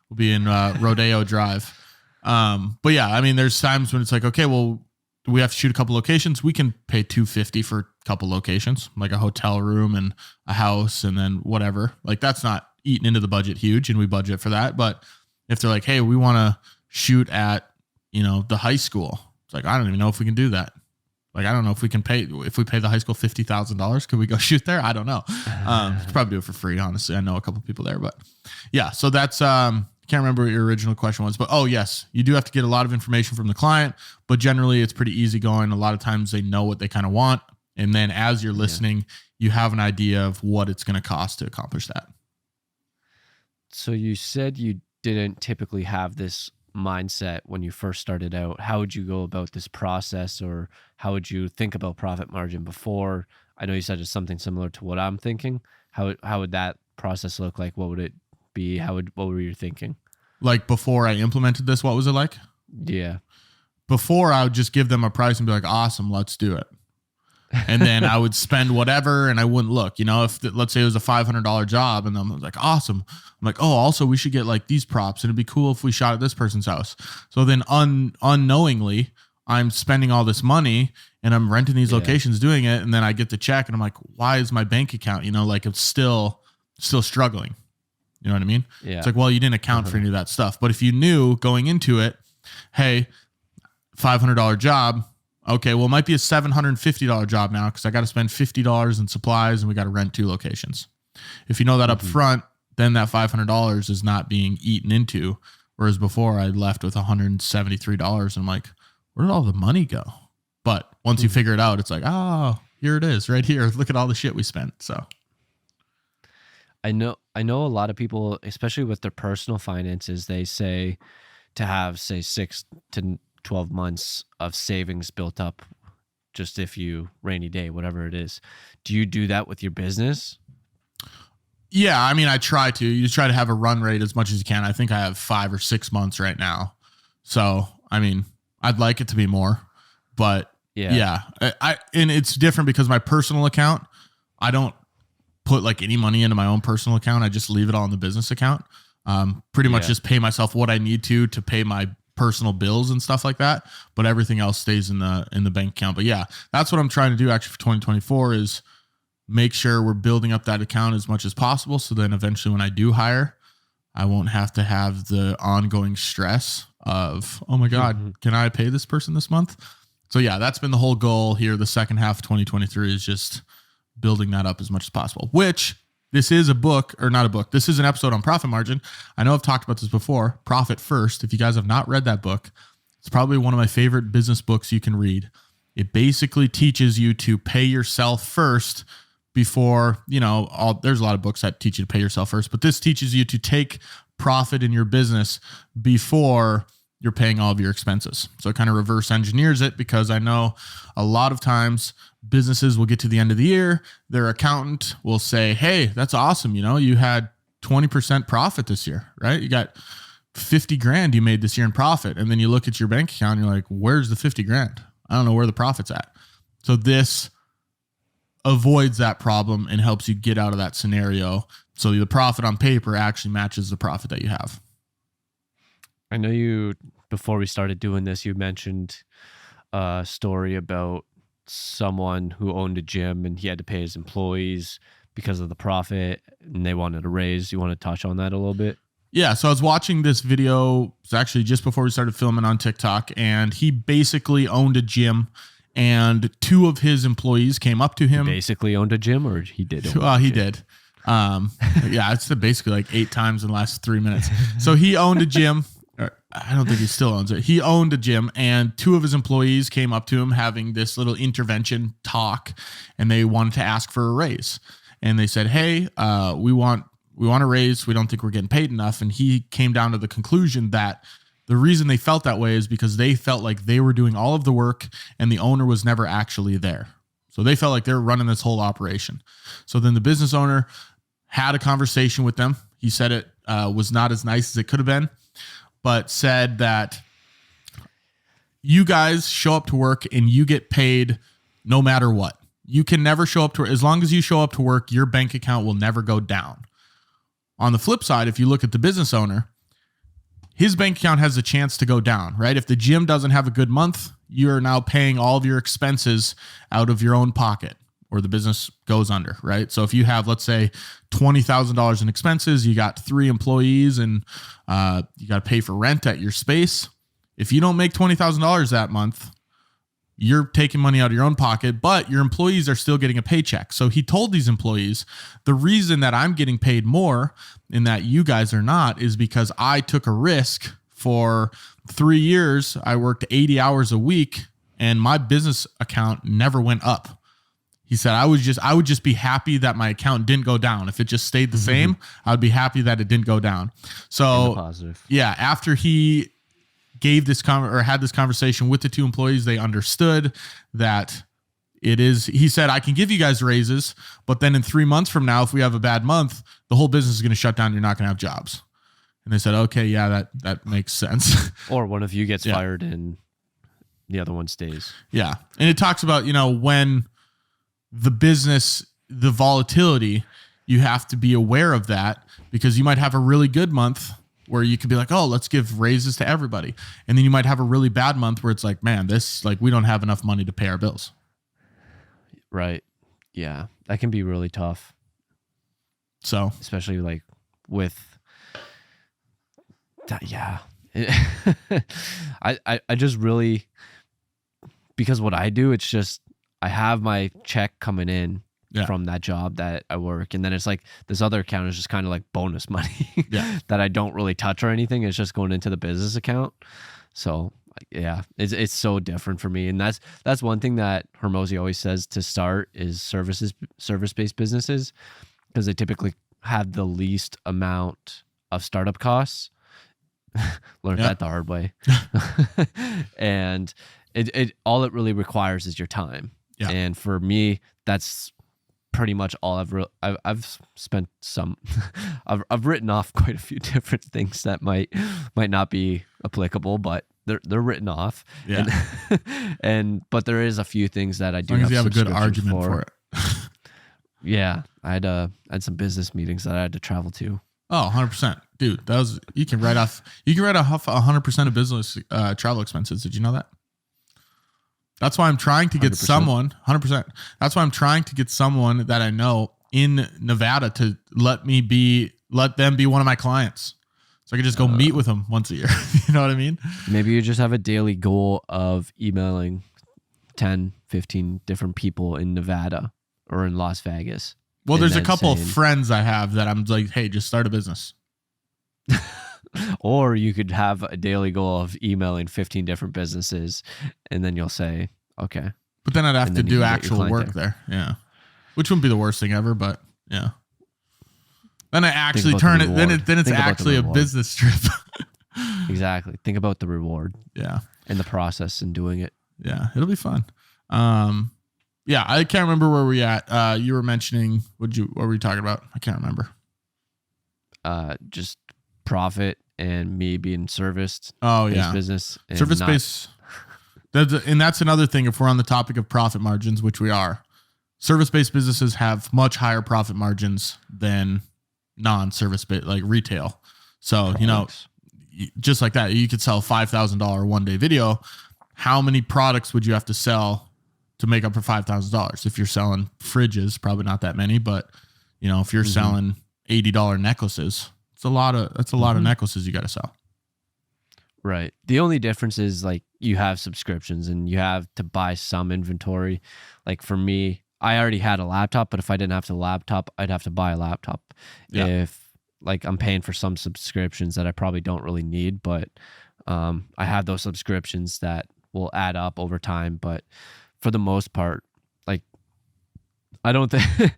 we'll be in Rodeo Drive. But yeah, I mean, there's times when it's like, okay, well, we have to shoot a couple locations. We can pay $250 for a couple locations, like a hotel room and a house and then whatever. Like that's not eating into the budget huge, and we budget for that. But if they're like, hey, we want to shoot at, the high school, it's like, I don't even know if we can do that. Like, I don't know if we can if we pay the high school $50,000, could we go shoot there? I don't know. Probably do it for free. Honestly, I know a couple people there, but yeah, so that's, can't remember what your original question was, but yes, you do have to get a lot of information from the client, but generally it's pretty easy going. A lot of times they know what they kind of want. And then as you're listening, you have an idea of what it's going to cost to accomplish that. So you said you didn't typically have this mindset when you first started out. How would you go about this process, or how would you think about profit margin before? I know you said it's something similar to what I'm thinking. How would that process look like? What would it be? What were you thinking? Like before I implemented this, what was it like? Yeah. Before I would just give them a price and be like, awesome, let's do it. And then I would spend whatever and I wouldn't look, if let's say it was a $500 job and then I was like, awesome. I'm like, oh, also we should get like these props and it'd be cool if we shot at this person's house. So then unknowingly I'm spending all this money and I'm renting these locations doing it. And then I get the check and I'm like, why is my bank account, like it's still struggling. You know what I mean? Yeah. It's like, well, you didn't account for any of that stuff. But if you knew going into it, hey, $500 job, okay, well, it might be a $750 job now because I got to spend $50 in supplies and we got to rent 2 locations. If you know that up front, then that $500 is not being eaten into. Whereas before I left with $173 and I'm like, where did all the money go? But once you figure it out, it's like, oh, here it is right here. Look at all the shit we spent. So I know a lot of people, especially with their personal finances, they say to have, say, 6 to 12 months of savings built up just if you rainy day, whatever it is. Do you do that with your business? Yeah, I mean, I try to. You try to have a run rate as much as you can. I think I have 5 or 6 months right now. So, I mean, I'd like it to be more, but yeah. And it's different because my personal account, I don't put like any money into my own personal account. I just leave it all in the business account. Pretty much just pay myself what I need to pay my personal bills and stuff like that. But everything else stays in the bank account. But yeah, that's what I'm trying to do actually for 2024 is make sure we're building up that account as much as possible. So then eventually when I do hire, I won't have to have the ongoing stress of, oh my God, can I pay this person this month? So yeah, that's been the whole goal here. The second half of 2023 is just building that up as much as possible, which this is a book or not a book. This is an episode on profit margin. I know I've talked about this before, Profit First. If you guys have not read that book, it's probably one of my favorite business books you can read. It basically teaches you to pay yourself first before, there's a lot of books that teach you to pay yourself first, but this teaches you to take profit in your business before you're paying all of your expenses. So it kind of reverse engineers it because I know a lot of times businesses will get to the end of the year, their accountant will say, hey, that's awesome. You had 20% profit this year, right? You got 50 grand you made this year in profit. And then you look at your bank account and you're like, where's the 50 grand? I don't know where the profit's at. So this avoids that problem and helps you get out of that scenario. So the profit on paper actually matches the profit that you have. I know before we started doing this, you mentioned a story about someone who owned a gym and he had to pay his employees because of the profit and they wanted a raise. You want to touch on that a little bit? Yeah. So I was watching this video. It's actually just before we started filming on TikTok, and he basically owned a gym and 2 of his employees came up to him. He basically owned a gym, or he did? He did. Yeah, it's basically like 8 times in the last 3 minutes. So he owned a gym. I don't think he still owns it. He owned a gym, and 2 of his employees came up to him having this little intervention talk, and they wanted to ask for a raise. And they said, hey, we want a raise. We don't think we're getting paid enough. And he came down to the conclusion that The reason they felt that way is because they felt like they were doing all of the work and the owner was never actually there. So they felt like they were running this whole operation. So then the business owner had a conversation with them. He said it was not as nice as it could have been, but said that you guys show up to work and you get paid no matter what. You can never show up to work. As long as you show up to work, your bank account will never go down. On the flip side, if you look at the business owner, his bank account has a chance to go down, right? If the gym doesn't have a good month, you're now paying all of your expenses out of your own pocket, or the business goes under, right? So if you have, let's say, $20,000 in expenses, you got 3 employees, and you got to pay for rent at your space. If you don't make $20,000 that month, you're taking money out of your own pocket, but your employees are still getting a paycheck. So he told these employees, the reason that I'm getting paid more and that you guys are not is because I took a risk. For 3 years. I worked 80 hours a week and my business account never went up. He said, I would just be happy that my account didn't go down. If it just stayed the same, I would be happy that it didn't go down. So yeah, after he gave this had this conversation with the 2 employees, they understood that it is, he said, I can give you guys raises, but then in 3 months from now, if we have a bad month, the whole business is going to shut down. You're not going to have jobs. And they said, okay, yeah, that makes sense. Or one of you gets fired and the other one stays. Yeah. And it talks about, when the business, the volatility, you have to be aware of that, because you might have a really good month where you could be like, oh, let's give raises to everybody. And then you might have a really bad month where it's like, man, we don't have enough money to pay our bills. Right. Yeah. That can be really tough. So, especially like with that, yeah. I just really, because what I do, it's just, I have my check coming in from that job that I work. And then it's like this other account is just kind of like bonus money that I don't really touch or anything. It's just going into the business account. So yeah, it's so different for me. And that's one thing that Hormozy always says to start is service-based businesses, because they typically have the least amount of startup costs. Learned that the hard way. And it all it really requires is your time. Yeah. And for me, that's pretty much all I've spent some I've written off quite a few different things that might not be applicable, but they're written off. Yeah. But there is a few things that I do. As long as you have a good argument for it. Yeah. I had some business meetings that I had to travel to. Oh, 100%. Dude, you can write off 100% of business travel expenses. Did you know that? That's why I'm trying to get 100%. Someone, 100%. That's why I'm trying to get someone that I know in Nevada to let them be one of my clients. So I can just go meet with them once a year. You know what I mean? Maybe you just have a daily goal of emailing 10, 15 different people in Nevada or in Las Vegas. Well, there's a couple of friends I have that I'm like, hey, just start a business. Or you could have a daily goal of emailing 15 different businesses, and then you'll say, okay. But then I'd have to do actual work there. Yeah. Which wouldn't be the worst thing ever, but yeah. Then I actually turn it, then it's actually a business trip. Exactly. Think about the reward. Yeah. And the process in doing it. Yeah. It'll be fun. Yeah, I can't remember where we're at. You were mentioning, what were we talking about? I can't remember. Just profit and me being serviced. Oh, yeah. Business. Service-based. And that's another thing, if we're on the topic of profit margins, which we are. Service-based businesses have much higher profit margins than non-service-based, like retail. So, just like that, you could sell $5,000 one-day video. How many products would you have to sell to make up for $5,000? If you're selling fridges, probably not that many, but if you're selling $80 necklaces, that's a lot of necklaces you got to sell. Right. The only difference is like you have subscriptions and you have to buy some inventory. Like for me, I already had a laptop, but if I didn't have the laptop, I'd have to buy a laptop. Yeah. If like I'm paying for some subscriptions that I probably don't really need, but I have those subscriptions that will add up over time. But for the most part, like I don't think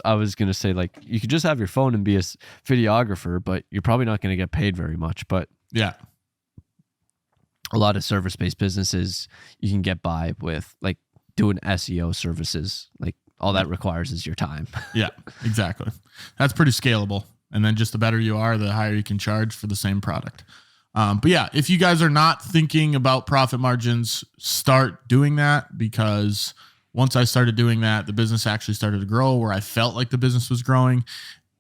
I was going to say like you could just have your phone and be a videographer, but you're probably not going to get paid very much. But yeah, a lot of service-based businesses, you can get by with like doing SEO services. Like all that requires is your time. Yeah, exactly. That's pretty scalable. And then just the better you are, the higher you can charge for the same product. But yeah, if you guys are not thinking about profit margins, start doing that, because once I started doing that, the business actually started to grow where I felt like the business was growing.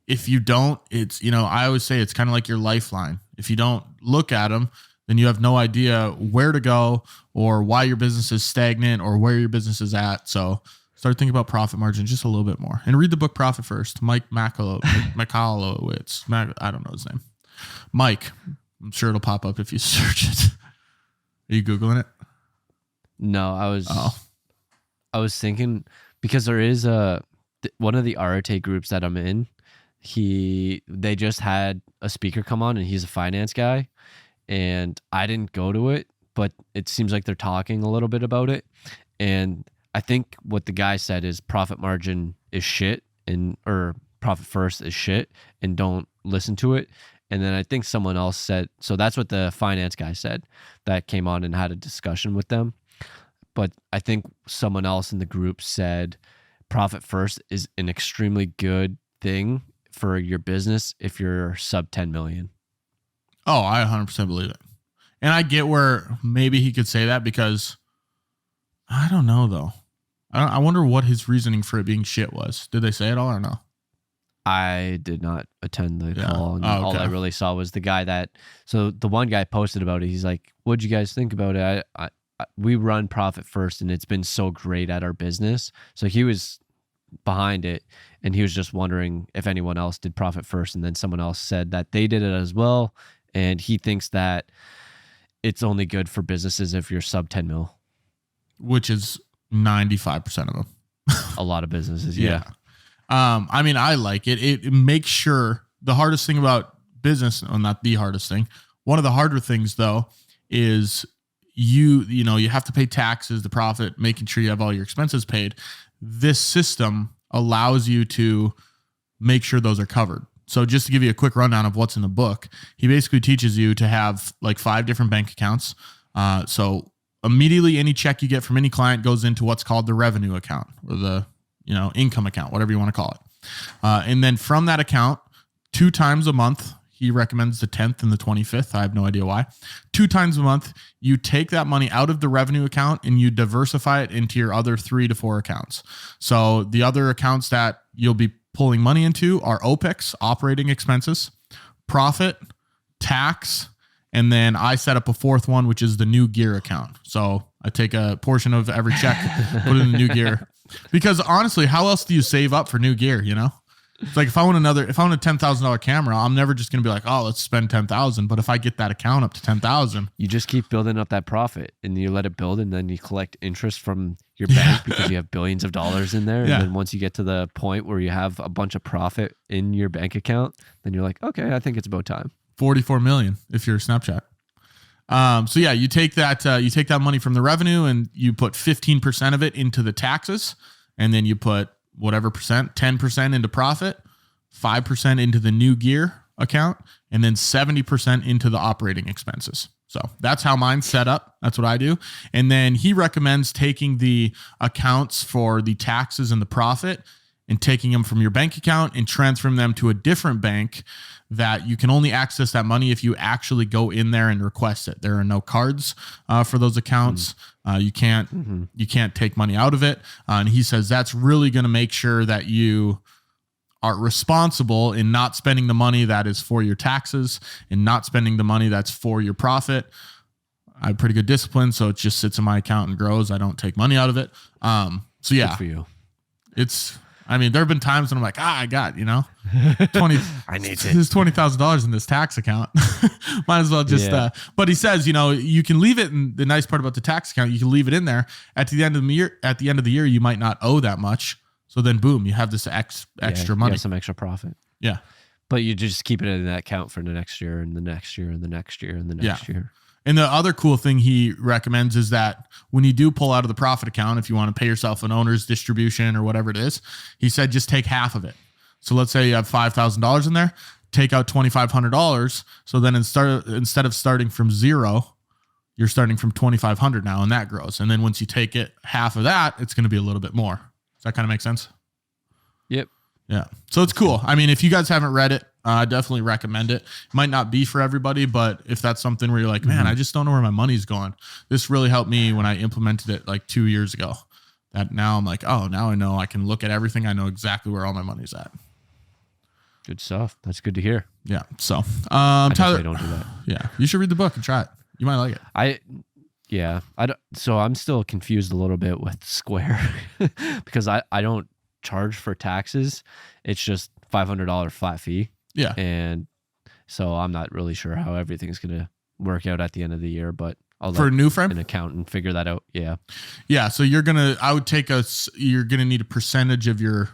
If you don't, it's, I always say it's kind of like your lifeline. If you don't look at them, then you have no idea where to go or why your business is stagnant or where your business is at. So start thinking about profit margin just a little bit more, and read the book Profit First. Mike Michalowicz. I don't know his name. Mike. I'm sure it'll pop up if you search it. Are you Googling it? No, I was thinking, because there is one of the Arate groups that I'm in. They just had a speaker come on, and he's a finance guy. And I didn't go to it, but it seems like they're talking a little bit about it. And I think what the guy said is profit margin is shit, or profit first is shit, and don't listen to it. And then I think someone else said, so that's what the finance guy said that came on and had a discussion with them. But I think someone else in the group said profit first is an extremely good thing for your business if you're sub 10 million. Oh, I 100% believe it. And I get where maybe he could say that, because I don't know, though. I wonder what his reasoning for it being shit was. Did they say it all or no? I did not attend the call. And all I really saw was the guy so the one guy posted about it. He's like, what'd you guys think about it? We run Profit First, and it's been so great at our business. So he was behind it, and he was just wondering if anyone else did Profit First. And then someone else said that they did it as well. And he thinks that it's only good for businesses if you're sub 10 mil. Which is 95% of them. A lot of businesses, yeah. I mean, I like it. It makes sure the hardest thing about business, well, not the hardest thing. One of the harder things, though, is you have to pay taxes, the profit, making sure you have all your expenses paid. This system allows you to make sure those are covered. So just to give you a quick rundown of what's in the book, he basically teaches you to have like 5 different bank accounts. So immediately any check you get from any client goes into what's called the revenue account, or the income account, whatever you want to call it. And then from that account, 2 times a month, he recommends the 10th and the 25th. I have no idea why. 2 times a month, you take that money out of the revenue account and you diversify it into your other 3 to 4 accounts. So the other accounts that you'll be pulling money into are OPEX, operating expenses, profit, tax, and then I set up a 4th one, which is the new gear account. So I take a portion of every check, put it in the new gear. Because honestly, how else do you save up for new gear? It's like if I want a $10,000 camera, I'm never just going to be like, oh, let's spend 10,000. But if I get that account up to 10,000, you just keep building up that profit, and you let it build, and then you collect interest from your bank because you have billions of dollars in there. And then once you get to the point where you have a bunch of profit in your bank account, then you're like, okay, I think it's about time. 44 million if you're Snapchat. So yeah, you take that money from the revenue and you put 15% of it into the taxes, and then you put whatever percent, 10% into profit, 5% into the new gear account, and then 70% into the operating expenses. So that's how mine's set up. That's what I do. And then he recommends taking the accounts for the taxes and the profit and taking them from your bank account and transferring them to a different bank that you can only access that money if you actually go in there and request it. There are no cards for those accounts. You can't take money out of it. And he says that's really going to make sure that you are responsible in not spending the money that is for your taxes and not spending the money that's for your profit. I have pretty good discipline, so it just sits in my account and grows. I don't take money out of it. So yeah, good for you. There have been times when I'm like, I got, 20, I need it. There's $20,000 in this tax account. Might as well just, but he says, you can leave it. And the nice part about the tax account, you can leave it in there at the end of the year, you might not owe that much. So then boom, you have this extra money. You have some extra profit. Yeah. But you just keep it in that account for the next year and the next year and the next year and the next year. And the other cool thing he recommends is that when you do pull out of the profit account, if you want to pay yourself an owner's distribution or whatever it is, he said just take half of it. So let's say you have $5,000 in there, take out $2,500. So then instead of starting from zero, you're starting from 2,500 now, and that grows. And then once you take it half of that, it's going to be a little bit more. Does that kind of make sense? Yep. Yeah. So it's cool. I mean, if you guys haven't read it, I definitely recommend it. It might not be for everybody, but if that's something where you're like, man, I just don't know where my money's going. This really helped me when I implemented it like 2 years ago. That now I'm like, oh, now I know I can look at everything. I know exactly where all my money's at. Good stuff. That's good to hear. Yeah. So, I Tyler, definitely don't do that. yeah, you should read the book and try it. You might like it. I don't, so I'm still confused a little bit with Square because I don't charge for taxes. It's just $500 flat fee. Yeah. And so I'm not really sure how everything's going to work out at the end of the year, but I'll For a new frame? an accountant figure that out. Yeah. Yeah. So you're going to, you're going to need a percentage of your,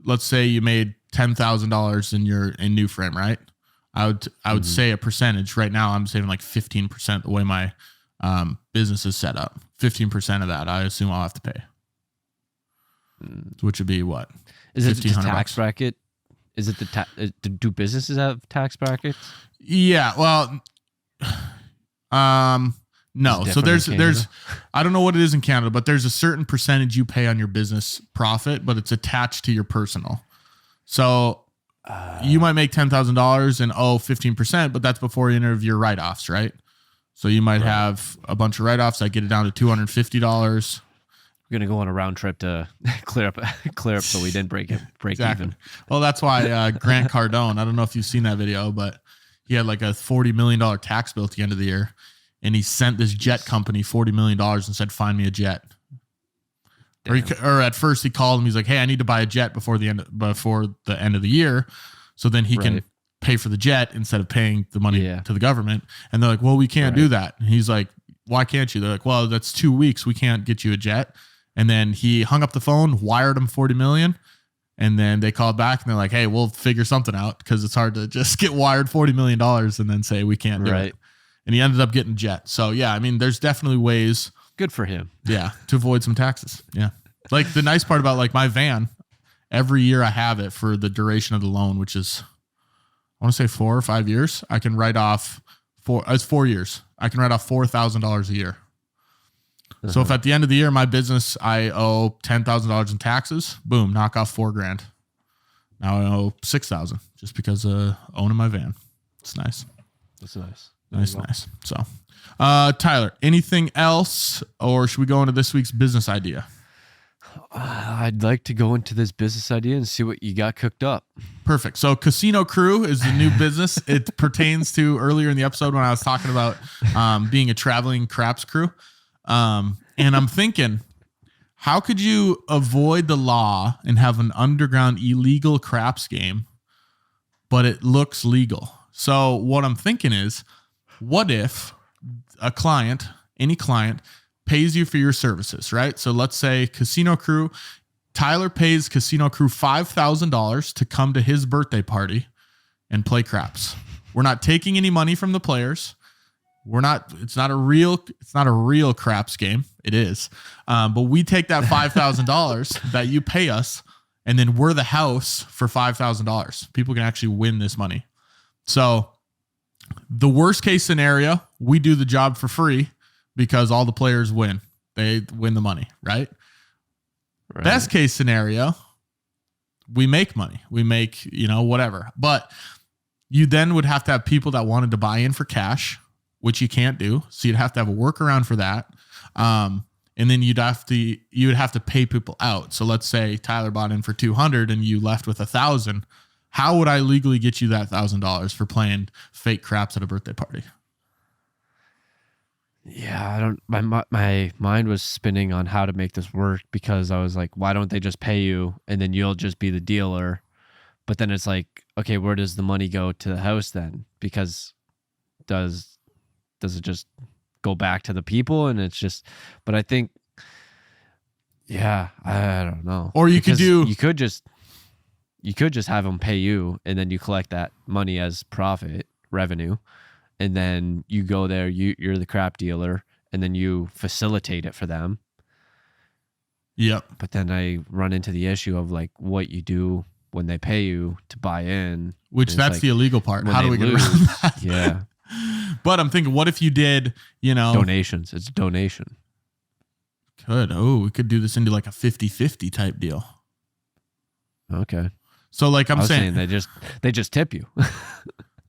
let's say you made $10,000 in new frame, right? I would say a percentage. Right now I'm saving like 15% the way my business is set up. 15% of that I assume I'll have to pay. Which would be what? Is it the tax bracket? Is it do businesses have tax brackets? Yeah. Well, no. So there's I don't know what it is in Canada, but there's a certain percentage you pay on your business profit, but it's attached to your personal. So you might make $10,000 and owe 15%, but that's before any of your write-offs, right? So you might have a bunch of write-offs that get it down to $250. We're gonna go on a round trip to clear up so we didn't break Exactly. even. Well, that's why Grant Cardone, I don't know if you've seen that video, but he had like a $40 million tax bill at the end of the year, and he sent this jet company $40 million and said, find me a jet. Or at first he called him, he's like, hey, I need to buy a jet before the end of the year, so then he can pay for the jet instead of paying the money to the government. And they're like, well, we can't do that. And he's like, why can't you? They're like, well, that's 2 weeks. We can't get you a jet. And then he hung up the phone, wired him $40 million. And then they called back and they're like, hey, we'll figure something out, because it's hard to just get wired $40 million and then say we can't do it. And he ended up getting a jet. So yeah, I mean, there's definitely ways. Good for him. Yeah. To avoid some taxes. Yeah. Like the nice part about like my van, every year I have it for the duration of the loan, which is, I want to say 4 or 5 years. I can write off it's 4 years. I can write off $4,000 a year. So if at the end of the year, my business, I owe $10,000 in taxes, boom, knock off $4,000. Now I owe $6,000 just because owning my van. It's nice. That's nice. Nice. So, Tyler, anything else, or should we go into this week's business idea? I'd like to go into this business idea and see what you got cooked up. Perfect. So Casino Crew is the new business. It pertains to earlier in the episode when I was talking about being a traveling craps crew. And I'm thinking, how could you avoid the law and have an underground illegal craps game, but it looks legal? So what I'm thinking is, what if any client pays you for your services, right? So let's say Casino Crew, Tyler pays Casino Crew $5,000 to come to his birthday party and play craps. We're not taking any money from the players. It's not a real craps game. It is. But we take that $5,000 that you pay us, and then we're the house for $5,000. People can actually win this money. So the worst case scenario, we do the job for free because all the players win. They win the money, right? Best case scenario, we make money. We make, whatever. But you then would have to have people that wanted to buy in for cash, which you can't do. So you'd have to have a workaround for that. And then you would have to pay people out. So let's say Tyler bought in for 200 and you left with 1,000. How would I legally get you that $1,000 for playing fake craps at a birthday party? Yeah, my mind was spinning on how to make this work, because I was like, why don't they just pay you and then you'll just be the dealer? But then it's like, okay, where does the money go to the house then? Because does it just go back to the people? And it's just, but I think, yeah, I don't know. Or you could just have them pay you and then you collect that money as profit revenue. And then you go there, you're the crap dealer, and then you facilitate it for them. Yep. But then I run into the issue of like what you do when they pay you to buy in. Which that's like the illegal part. How do we get around that? Yeah. But I'm thinking, what if you did, Donations. It's a donation. We could do this into like a 50-50 type deal. Okay. So like I'm I was saying they just tip you.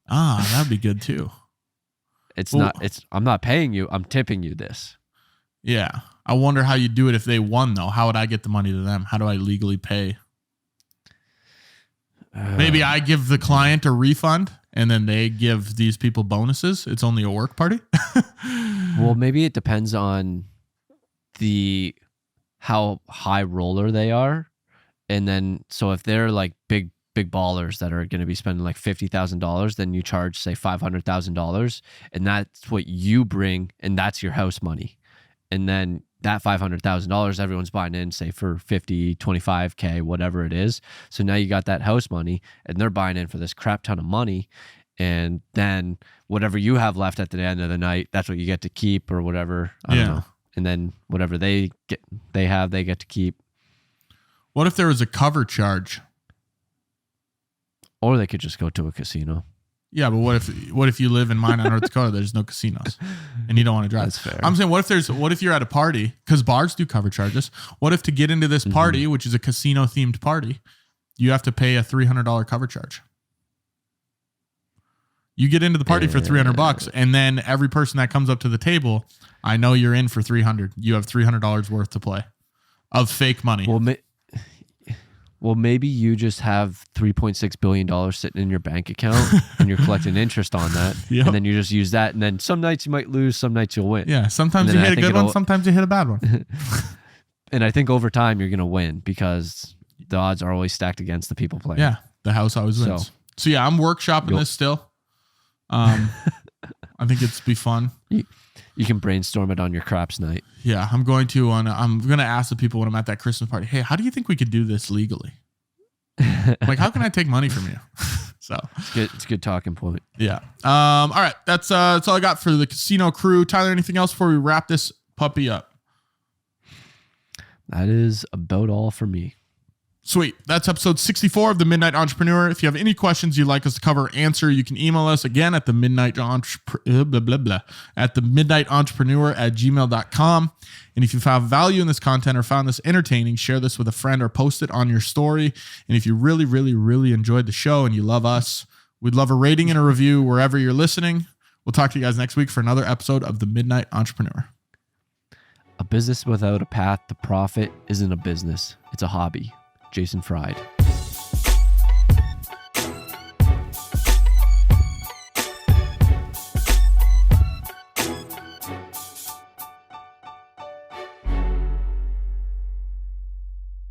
that'd be good too. I'm not paying you, I'm tipping you this. Yeah. I wonder how you do it if they won though. How would I get the money to them? How do I legally pay? Maybe I give the client a refund and then they give these people bonuses. It's only a work party. Well, maybe it depends on how high roller they are. And then, so if they're like big ballers that are going to be spending like $50,000, then you charge say $500,000 and that's what you bring. And that's your house money. And then that $500,000, everyone's buying in, say for 50, 25K, whatever it is. So now you got that house money and they're buying in for this crap ton of money. And then whatever you have left at the end of the night, that's what you get to keep or whatever. I don't know. And then whatever they get to keep. What if there was a cover charge? Or they could just go to a casino. Yeah, but what if you live in Minot, North Dakota, there's no casinos and you don't want to drive? That's fair. I'm saying, what if you're at a party, because bars do cover charges. What if to get into this party, which is a casino themed party, you have to pay a $300 cover charge? You get into the party for $300 and then every person that comes up to the table, I know you're in for $300. You have $300 worth to play of fake money. Well, maybe you just have $3.6 billion sitting in your bank account and you're collecting interest on that. Yep. And then you just use that. And then some nights you might lose, some nights you'll win. Yeah. Sometimes you hit a good one. Sometimes you hit a bad one. And I think over time you're going to win because the odds are always stacked against the people playing. Yeah. The house always wins. So yeah, I'm workshopping this still. I think it's be fun. You can brainstorm it on your craps night. Yeah, I'm going to ask the people when I'm at that Christmas party, hey, how do you think we could do this legally? Like, how can I take money from you? So it's a good talking point. Yeah. All right. That's all I got for the casino crew. Tyler, anything else before we wrap this puppy up? That is about all for me. Sweet. That's episode 64 of The Midnight Entrepreneur. If you have any questions you'd like us to cover or answer, you can email us again at themidnightentrepreneur@gmail.com. And if you found value in this content or found this entertaining, share this with a friend or post it on your story. And if you really, really, really enjoyed the show and you love us, we'd love a rating and a review wherever you're listening. We'll talk to you guys next week for another episode of The Midnight Entrepreneur. A business without a path to profit isn't a business. It's a hobby. Jason Fried.